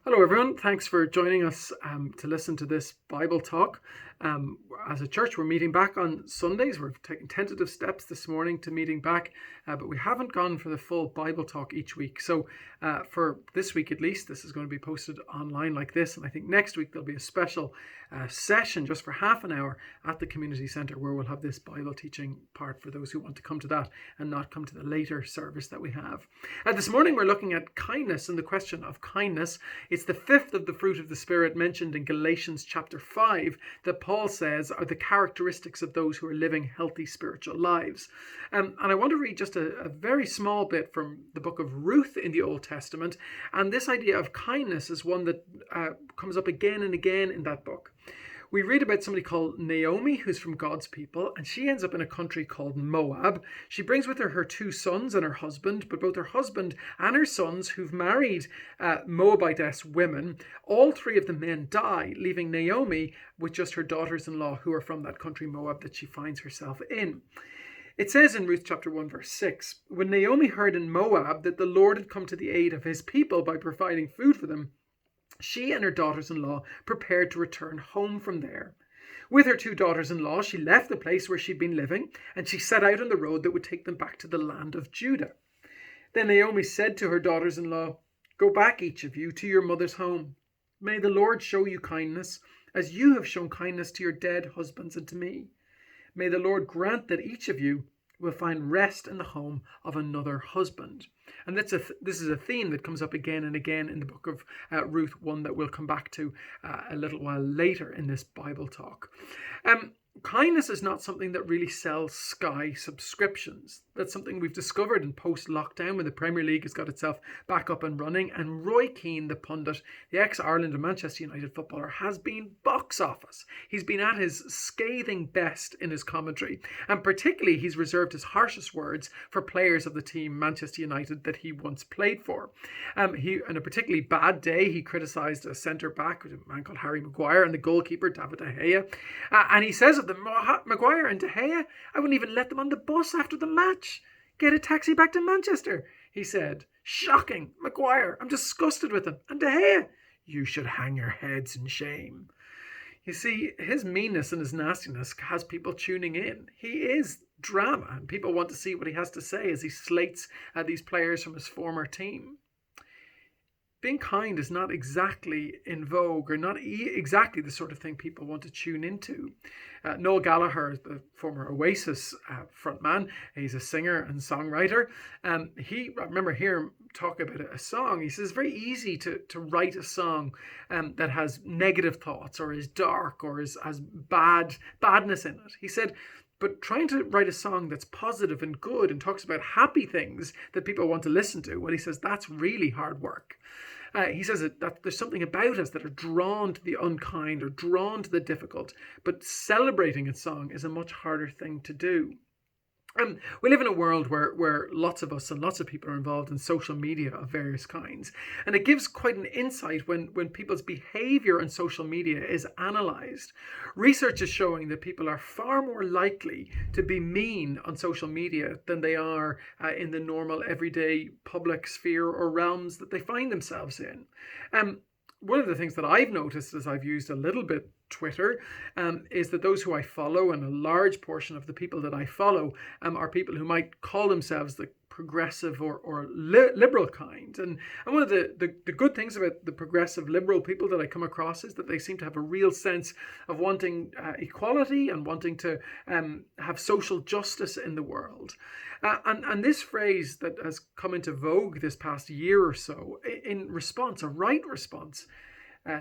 Hello, everyone. Thanks for joining us to listen to this Bible talk. As a church, we're meeting back on Sundays. We're taking tentative steps this morning to meeting back, but we haven't gone for the full Bible talk each week. So for this week at least, this is going to be posted online like this. And I think next week there'll be a special session just for half an hour at the community centre where we'll have this Bible teaching part for those who want to come to that and not come to the later service that we have. This morning we're looking at kindness and the question of kindness. It's the fifth of the fruit of the Spirit mentioned in Galatians chapter 5 that Paul says are the characteristics of those who are living healthy spiritual lives. And I want to read just a very small bit from the book of Ruth in the Old Testament. And this idea of kindness is one that comes up again and again in that book. We read about somebody called Naomi, who's from God's people, and she ends up in a country called Moab. She brings with her her two sons and her husband, but both her husband and her sons, who've married Moabitess women, all three of the men die, leaving Naomi with just her daughters-in-law who are from that country Moab that she finds herself in. It says in Ruth chapter 1 verse 6, when Naomi heard in Moab that the Lord had come to the aid of his people by providing food for them, she and her daughters-in-law prepared to return home from there. With her two daughters-in-law, she left the place where she'd been living, and she set out on the road that would take them back to the land of Judah. Then Naomi said to her daughters-in-law, go back, each of you, to your mother's home. May the Lord show you kindness, as you have shown kindness to your dead husbands and to me. May the Lord grant that each of you will find rest in the home of another husband. And this is a theme that comes up again and again in the book of Ruth, one that we'll come back to a little while later in this Bible talk. Kindness is not something that really sells Sky subscriptions. That's something we've discovered in post-lockdown when the Premier League has got itself back up and running. And Roy Keane, the pundit, the ex-Ireland and Manchester United footballer, has been box office. He's been at his scathing best in his commentary. And particularly, he's reserved his harshest words for players of the team Manchester United that he once played for. He, on a particularly bad day, he criticised a centre-back, a man called Harry Maguire, and the goalkeeper, David De Gea. And he says of them, Maguire and De Gea, I wouldn't even let them on the bus after the match. Get a taxi back to Manchester, he said. Shocking. Maguire, I'm disgusted with him. And De Gea, you should hang your heads in shame. You see, his meanness and his nastiness has people tuning in. He is drama, and people want to see what he has to say as he slates these players from his former team. Being kind is not exactly in vogue, or not exactly the sort of thing people want to tune into. Noel Gallagher, the former Oasis frontman, he's a singer and songwriter. I remember hearing him talk about a song. He says it's very easy to write a song that has negative thoughts or is dark or has badness in it. He said, but trying to write a song that's positive and good and talks about happy things that people want to listen to, well, he says that's really hard work. He says that there's something about us that are drawn to the unkind or drawn to the difficult, but celebrating a song is a much harder thing to do. We live in a world where lots of us and lots of people are involved in social media of various kinds. And it gives quite an insight when people's behaviour on social media is analysed. Research is showing that people are far more likely to be mean on social media than they are in the normal everyday public sphere or realms that they find themselves in. One of the things that I've noticed as I've used a little bit Twitter is that those who I follow, and a large portion of the people that I follow, are people who might call themselves the progressive or liberal kind. And one of the good things about the progressive liberal people that I come across is that they seem to have a real sense of wanting equality and wanting to have social justice in the world. And this phrase that has come into vogue this past year or so in response, a right response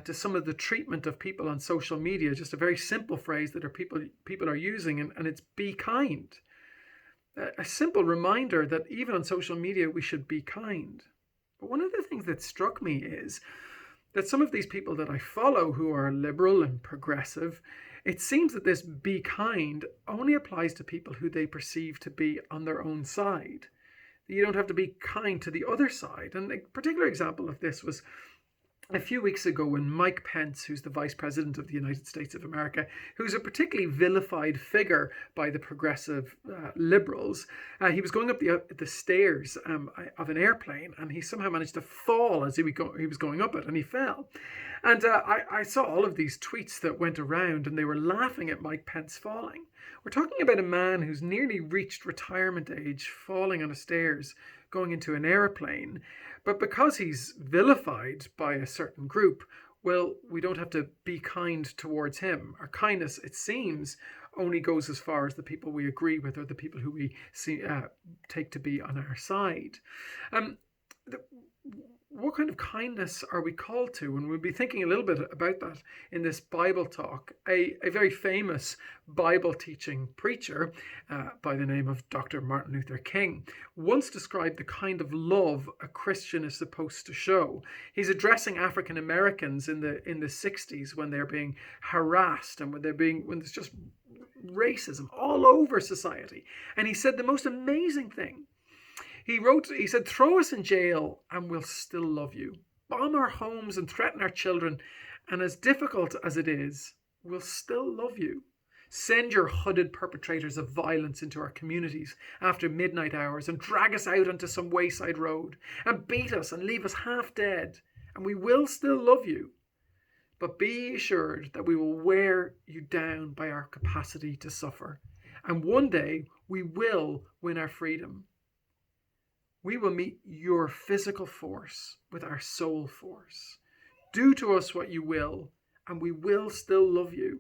to some of the treatment of people on social media, just a very simple phrase that people are using, and it's be kind. A simple reminder that even on social media we should be kind. But one of the things that struck me is that some of these people that I follow who are liberal and progressive, it seems that this be kind only applies to people who they perceive to be on their own side. You don't have to be kind to the other side. And a particular example of this was a few weeks ago when Mike Pence, who's the Vice President of the United States of America, who's a particularly vilified figure by the progressive liberals, he was going up the stairs of an airplane, and he somehow managed to fall as he was going up it, and he fell. And I saw all of these tweets that went around, and they were laughing at Mike Pence falling. We're talking about a man who's nearly reached retirement age, falling on the stairs, going into an airplane. But because he's vilified by a certain group, well, we don't have to be kind towards him. Our kindness, it seems, only goes as far as the people we agree with or the people who we take to be on our side. What kind of kindness are we called to? And we'll be thinking a little bit about that in this Bible talk. A very famous Bible teaching preacher by the name of Dr. Martin Luther King once described the kind of love a Christian is supposed to show. He's addressing African Americans in the 60s when they're being harassed and when there's just racism all over society. And he said the most amazing thing. He said, throw us in jail and we'll still love you. Bomb our homes and threaten our children. And as difficult as it is, we'll still love you. Send your hooded perpetrators of violence into our communities after midnight hours and drag us out onto some wayside road and beat us and leave us half dead. And we will still love you. But be assured that we will wear you down by our capacity to suffer. And one day we will win our freedom. We will meet your physical force with our soul force. Do to us what you will, and we will still love you.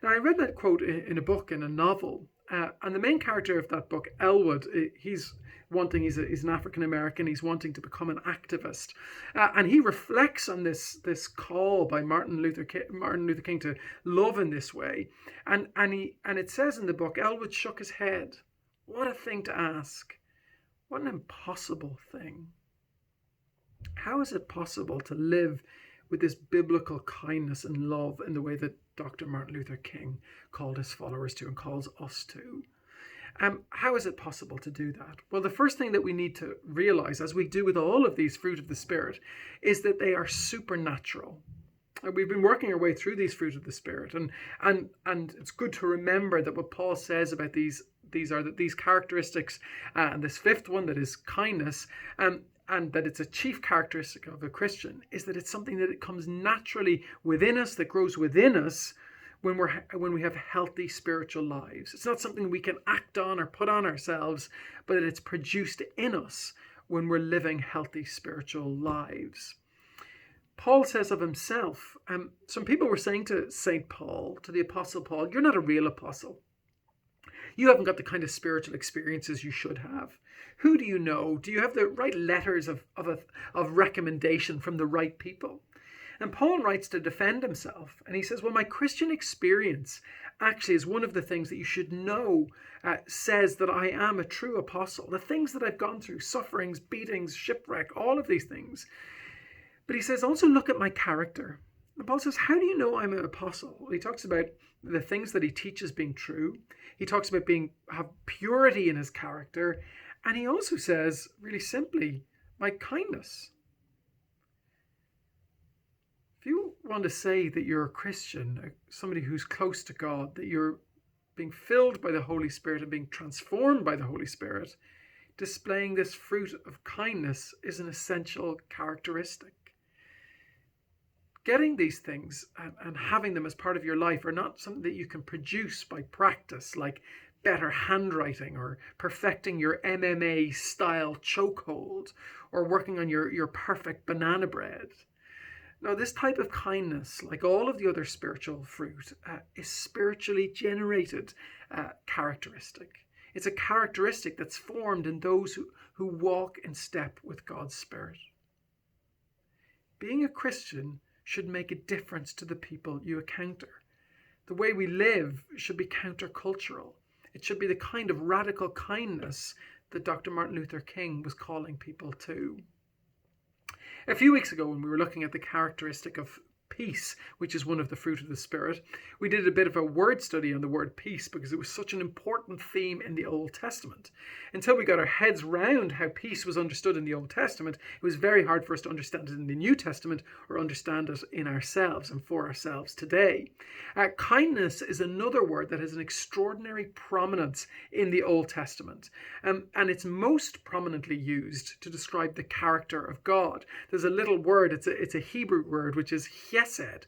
Now, I read that quote in a book, in a novel, and the main character of that book, Elwood, he's an African-American, he's wanting to become an activist. And he reflects on this call by Martin Luther King to love in this way. And it says in the book, Elwood shook his head. What a thing to ask. What an impossible thing. How is it possible to live with this biblical kindness and love in the way that Dr. Martin Luther King called his followers to and calls us to? How is it possible to do that? Well, the first thing that we need to realize, as we do with all of these fruit of the Spirit, is that they are supernatural. We've been working our way through these fruit of the Spirit, and it's good to remember that what Paul says about these characteristics, and this fifth one that is kindness, and that it's a chief characteristic of a Christian, is that it's something that it comes naturally within us, that grows within us when we have healthy spiritual lives. It's not something we can act on or put on ourselves, but that it's produced in us when we're living healthy spiritual lives. Paul says of himself, some people were saying to St. Paul, to the Apostle Paul, you're not a real apostle. You haven't got the kind of spiritual experiences you should have. Who do you know? Do you have the right letters of recommendation from the right people? And Paul writes to defend himself. And he says, well, my Christian experience actually is one of the things that you should know, says that I am a true apostle. The things that I've gone through, sufferings, beatings, shipwreck, all of these things. But he says, also look at my character. And Paul says, how do you know I'm an apostle? Well, he talks about the things that he teaches being true. He talks about have purity in his character. And he also says, really simply, my kindness. If you want to say that you're a Christian, somebody who's close to God, that you're being filled by the Holy Spirit and being transformed by the Holy Spirit, displaying this fruit of kindness is an essential characteristic. Getting these things and having them as part of your life are not something that you can produce by practice, like better handwriting or perfecting your MMA style chokehold or working on your perfect banana bread. No, this type of kindness, like all of the other spiritual fruit, is spiritually generated characteristic. It's a characteristic that's formed in those who walk in step with God's Spirit. Being a Christian should make a difference to the people you encounter. The way we live should be countercultural. It should be the kind of radical kindness that Dr. Martin Luther King was calling people to. A few weeks ago, when we were looking at the characteristic of peace, which is one of the fruit of the Spirit. We did a bit of a word study on the word peace because it was such an important theme in the Old Testament. Until we got our heads round how peace was understood in the Old Testament, it was very hard for us to understand it in the New Testament or understand it in ourselves and for ourselves today. Kindness is another word that has an extraordinary prominence in the Old Testament, and it's most prominently used to describe the character of God. There's a little word, it's a Hebrew word, which is chesed.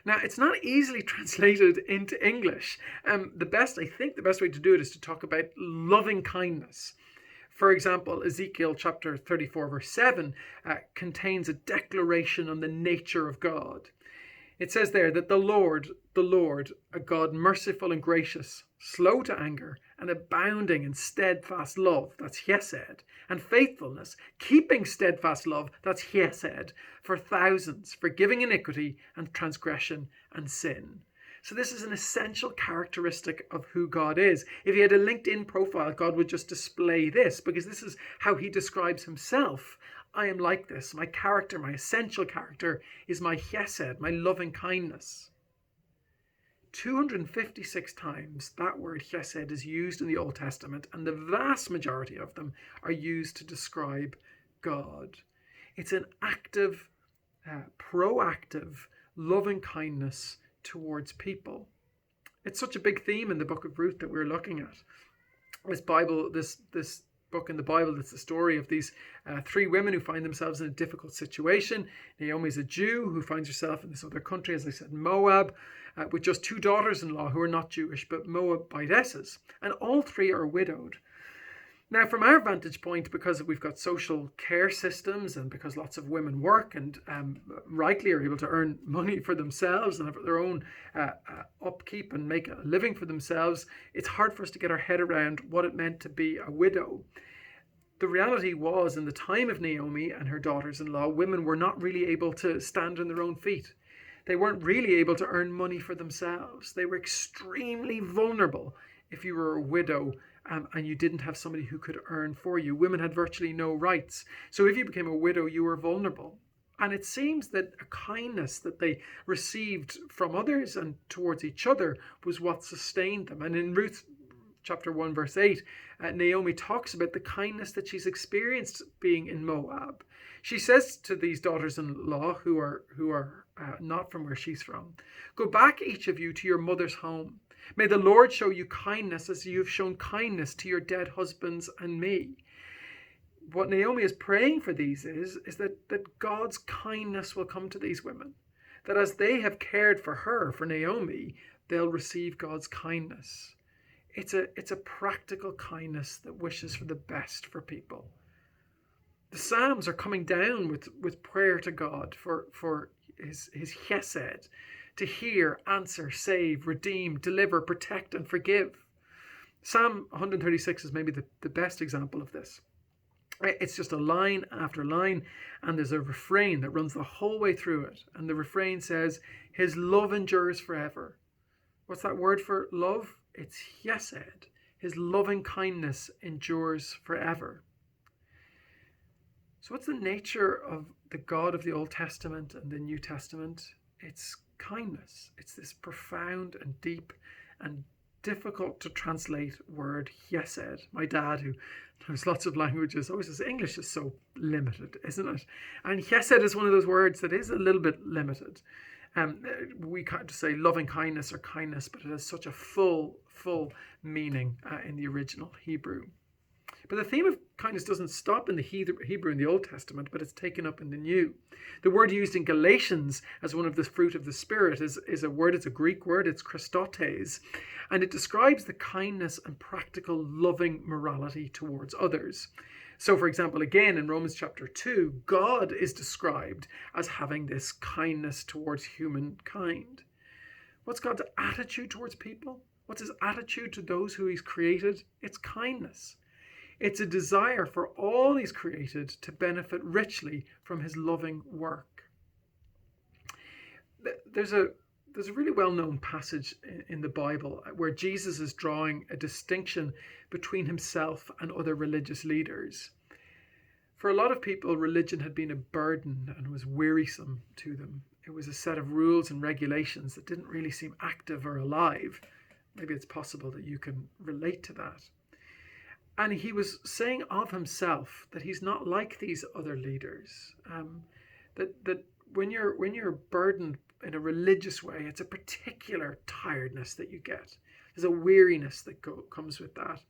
Now, it's not easily translated into English. The best way to do it is to talk about loving kindness. For example, Ezekiel chapter 34, verse 7 contains a declaration on the nature of God. It says there that the Lord, a God merciful and gracious, slow to anger, and abounding in steadfast love, that's chesed, and faithfulness, keeping steadfast love, that's chesed, for thousands, forgiving iniquity and transgression and sin. So this is an essential characteristic of who God is. If he had a LinkedIn profile, God would just display this, because this is how he describes himself. I am like this. My character, my essential character, is my chesed, my loving kindness. 256 times that word chesed is used in the Old Testament, and the vast majority of them are used to describe God. It's an active, proactive, loving kindness towards people. It's such a big theme in the book of Ruth that we're looking at. This book in the Bible, it's the story of these three women who find themselves in a difficult situation. Naomi is a Jew who finds herself in this other country, as I said, Moab, with just two daughters-in-law who are not Jewish but Moabitesses, and all three are widowed. Now, from our vantage point, because we've got social care systems and because lots of women work and rightly are able to earn money for themselves and have their own upkeep and make a living for themselves, it's hard for us to get our head around what it meant to be a widow. The reality was, in the time of Naomi and her daughters-in-law, women were not really able to stand on their own feet. They weren't really able to earn money for themselves. They were extremely vulnerable if you were a widow and you didn't have somebody who could earn for you. Women had virtually no rights. So if you became a widow, you were vulnerable. And it seems that a kindness that they received from others and towards each other was what sustained them. And in Ruth chapter 1, verse 8, Naomi talks about the kindness that she's experienced being in Moab. She says to these daughters-in-law who are not from where she's from, "Go back, each of you, to your mother's home. May the Lord show you kindness as you have shown kindness to your dead husbands and me." What Naomi is praying for these is that God's kindness will come to these women. That as they have cared for her, for Naomi, they'll receive God's kindness. It's a practical kindness that wishes for the best for people. The Psalms are coming down with prayer to God for his chesed, to hear, answer, save, redeem, deliver, protect, and forgive. Psalm 136 is maybe the best example of this. It's just a line after line, and there's a refrain that runs the whole way through it. And the refrain says, "His love endures forever." What's that word for love? It's chesed. His loving kindness endures forever. So what's the nature of the God of the Old Testament and the New Testament? It's kindness. It's this profound and deep and difficult to translate word, chesed. My dad, who knows lots of languages, always says English is so limited, isn't it? And chesed is one of those words that is a little bit limited. We can't just say loving kindness or kindness, but it has such a full meaning in the original Hebrew. But the theme of kindness doesn't stop in the Hebrew in the Old Testament, but it's taken up in the New. The word used in Galatians as one of the fruit of the Spirit is a word, it's a Greek word, it's Christotes, and it describes the kindness and practical loving morality towards others. So, for example, again in Romans chapter 2, God is described as having this kindness towards humankind. What's God's attitude towards people? What's his attitude to those who he's created? It's kindness. It's a desire for all he's created to benefit richly from his loving work. There's a really well-known passage in the Bible where Jesus is drawing a distinction between himself and other religious leaders. For a lot of people, religion had been a burden and was wearisome to them. It was a set of rules and regulations that didn't really seem active or alive. Maybe it's possible that you can relate to that. And he was saying of himself that he's not like these other leaders. That when you're burdened in a religious way, it's a particular tiredness that you get. There's a weariness that comes with that.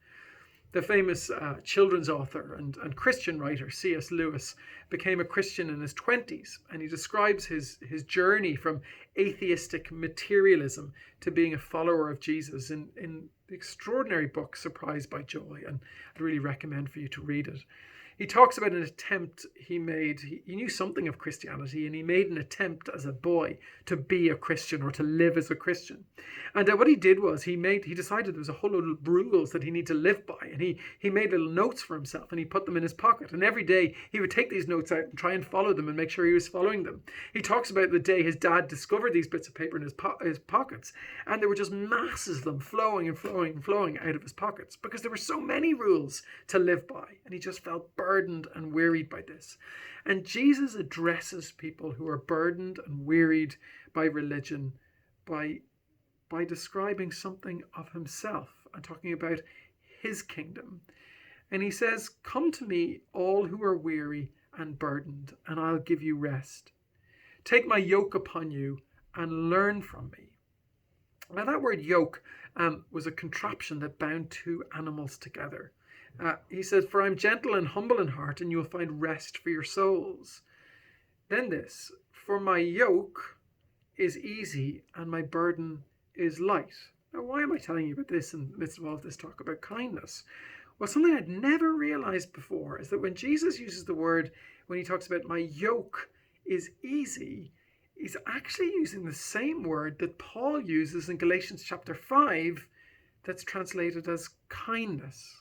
The famous children's author and Christian writer C.S. Lewis became a Christian in his 20s, and he describes his journey from atheistic materialism to being a follower of Jesus in the extraordinary book Surprised by Joy, and I'd really recommend for you to read it. He talks about an attempt he made. He knew something of Christianity, and he made an attempt as a boy to be a Christian or to live as a Christian. And what he did was he decided there was a whole load of rules that he needed to live by, and he made little notes for himself, and he put them in his pocket. And every day he would take these notes out and try and follow them and make sure he was following them. He talks about the day his dad discovered these bits of paper in his pockets, and there were just masses of them flowing and flowing and flowing out of his pockets because there were so many rules to live by, and he just felt burdened and wearied by this. And Jesus addresses people who are burdened and wearied by religion by describing something of himself and talking about his kingdom. And he says, "Come to me, all who are weary and burdened, and I'll give you rest. Take my yoke upon you and learn from me." Now that word yoke was a contraption that bound two animals together. He says, "For I'm gentle and humble in heart, and you will find rest for your souls." Then this, "For my yoke is easy and my burden is light." Now, why am I telling you about this in the midst of all of this talk about kindness? Well, something I'd never realized before is that when Jesus uses the word, when he talks about my yoke is easy, he's actually using the same word that Paul uses in Galatians chapter 5 that's translated as kindness.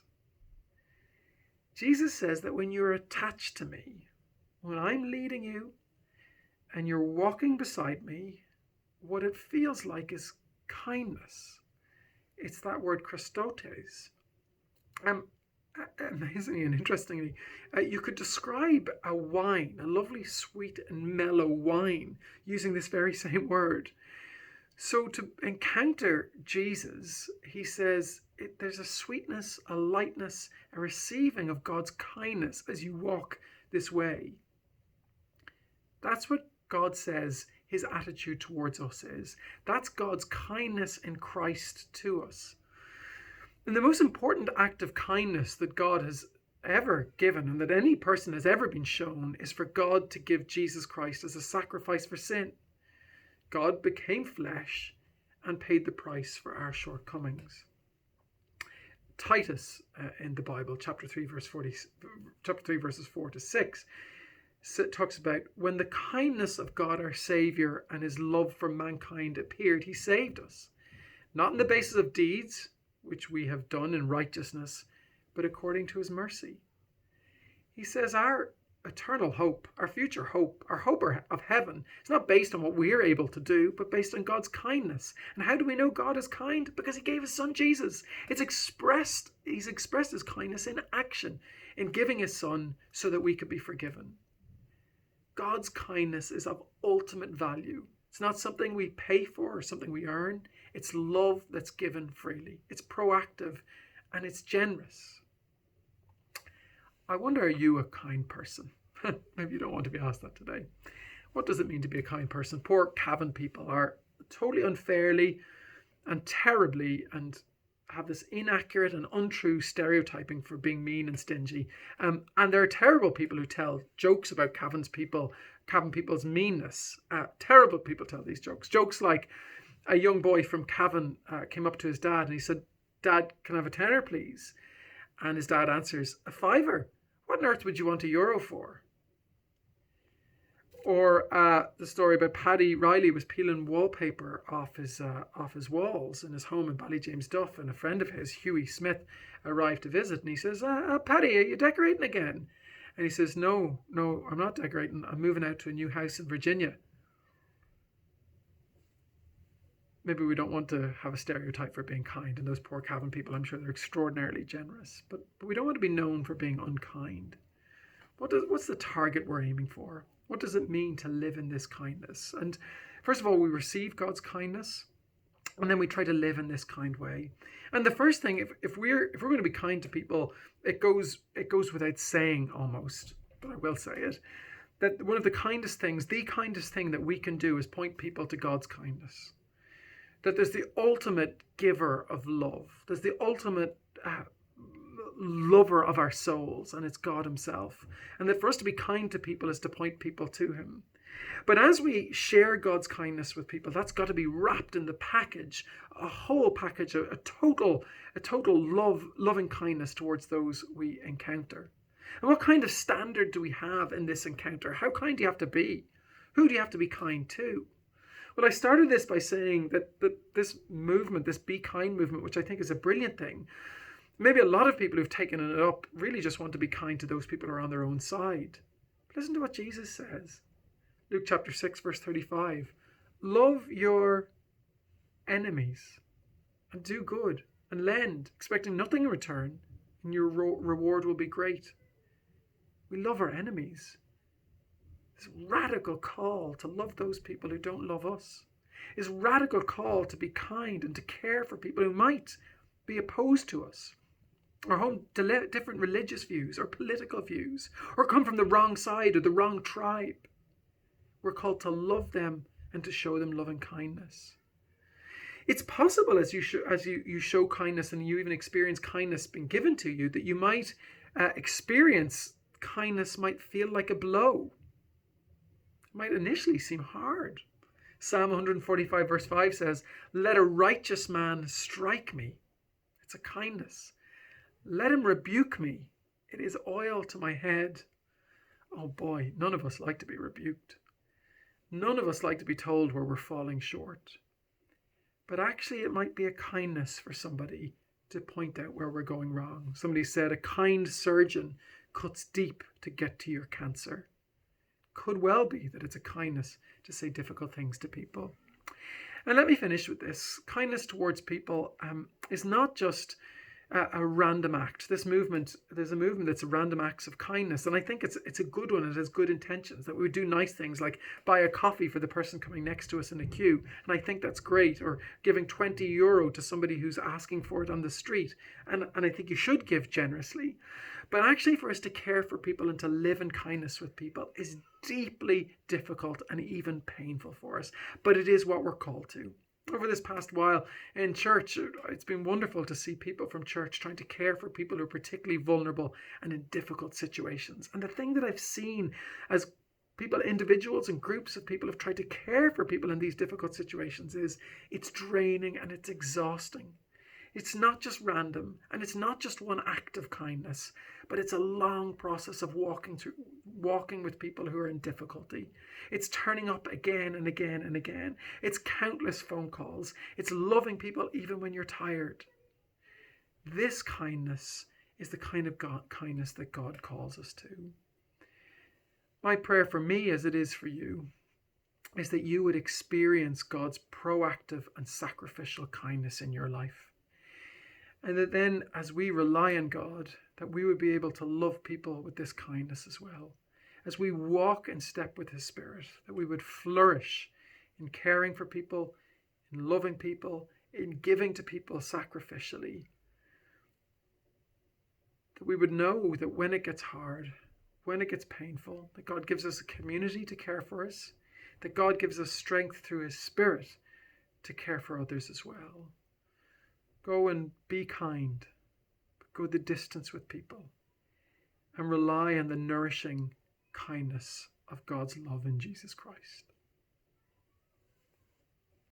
Jesus says that when you're attached to me, when I'm leading you and you're walking beside me, what it feels like is kindness. It's that word Christotes. Amazingly and interestingly, you could describe a wine, a lovely sweet and mellow wine, using this very same word. So to encounter Jesus, he says, there's a sweetness, a lightness, a receiving of God's kindness as you walk this way. That's what God says his attitude towards us is. That's God's kindness in Christ to us. And the most important act of kindness that God has ever given and that any person has ever been shown is for God to give Jesus Christ as a sacrifice for sin. God became flesh and paid the price for our shortcomings. Titus in the Bible, chapter 3, verses 4 to 6, talks about when the kindness of God our Saviour and his love for mankind appeared, he saved us, not on the basis of deeds, which we have done in righteousness, but according to his mercy. He says our eternal hope, our future hope, our hope of heaven, is not based on what we're able to do, but based on God's kindness. And how do we know God is kind? Because he gave his son Jesus. He's expressed his kindness in action, in giving his son so that we could be forgiven. God's kindness is of ultimate value. It's not something we pay for or something we earn. It's love that's given freely. It's proactive and it's generous. I wonder, are you a kind person? Maybe you don't want to be asked that today. What does it mean to be a kind person? Poor Cavan people are totally unfairly and terribly and have this inaccurate and untrue stereotyping for being mean and stingy. And there are terrible people who tell jokes about Cavan people's meanness. Terrible people tell these jokes. Jokes like a young boy from Cavan came up to his dad and he said, "Dad, can I have a tenner, please?" And his dad answers, "A fiver. What on earth would you want €1 for?" Or the story about Paddy Riley was peeling wallpaper off his walls in his home in Ballyjamesduff, and a friend of his, Hughie Smith, arrived to visit, and he says, "Paddy, are you decorating again?" And he says, No, I'm not decorating. I'm moving out to a new house in Virginia." Maybe we don't want to have a stereotype for being kind, and those poor Cavan people, I'm sure they're extraordinarily generous, but we don't want to be known for being unkind. What's the target we're aiming for? What does it mean to live in this kindness? And first of all, we receive God's kindness, and then we try to live in this kind way. And the first thing, if we're going to be kind to people, it goes without saying almost, but I will say it, that one of the kindest thing that we can do is point people to God's kindness. That there's the ultimate giver of love. There's the ultimate lover of our souls, and it's God himself. And that for us to be kind to people is to point people to him. But as we share God's kindness with people, that's got to be wrapped in the package, a whole package, a total loving kindness towards those we encounter. And what kind of standard do we have in this encounter? How kind do you have to be? Who do you have to be kind to? Well, I started this by saying that this movement, this Be Kind movement, which I think is a brilliant thing, maybe a lot of people who've taken it up really just want to be kind to those people who are on their own side. But listen to what Jesus says. Luke chapter 6, verse 35. Love your enemies and do good and lend, expecting nothing in return, and your reward will be great. We love our enemies. This radical call to love those people who don't love us. This radical call to be kind and to care for people who might be opposed to us, or hold different religious views or political views, or come from the wrong side or the wrong tribe. We're called to love them and to show them loving kindness. It's possible as you show kindness and you even experience kindness being given to you, that you might experience kindness might feel like a blow. It might initially seem hard. Psalm 145 verse 5 says, let a righteous man strike me. It's a kindness. Let him rebuke me. It is oil to my head. Oh boy, none of us like to be rebuked. None of us like to be told where we're falling short. But actually it might be a kindness for somebody to point out where we're going wrong. Somebody said a kind surgeon cuts deep to get to your cancer. Could well be that it's a kindness to say difficult things to people. And let me finish with this. Kindness towards people is not just a random act. There's a movement that's random acts of kindness, and I think it's a good one. It has good intentions, that we would do nice things like buy a coffee for the person coming next to us in a queue, and I think that's great, or giving €20 to somebody who's asking for it on the street, and I think you should give generously. But actually for us to care for people and to live in kindness with people is deeply difficult and even painful for us, but it is what we're called to. Over this past while in church, it's been wonderful to see people from church trying to care for people who are particularly vulnerable and in difficult situations. And the thing that I've seen as people, individuals and groups of people have tried to care for people in these difficult situations is it's draining and it's exhausting. It's not just random, and it's not just one act of kindness, but it's a long process of walking with people who are in difficulty. It's turning up again and again and again. It's countless phone calls. It's loving people even when you're tired. This kindness is the kind of kindness that God calls us to. My prayer for me, as it is for you, is that you would experience God's proactive and sacrificial kindness in your life. And that then, as we rely on God, that we would be able to love people with this kindness as well. As we walk in step with His Spirit, that we would flourish in caring for people, in loving people, in giving to people sacrificially. That we would know that when it gets hard, when it gets painful, that God gives us a community to care for us, that God gives us strength through His Spirit to care for others as well. Go and be kind, but go the distance with people, and rely on the nourishing kindness of God's love in Jesus Christ.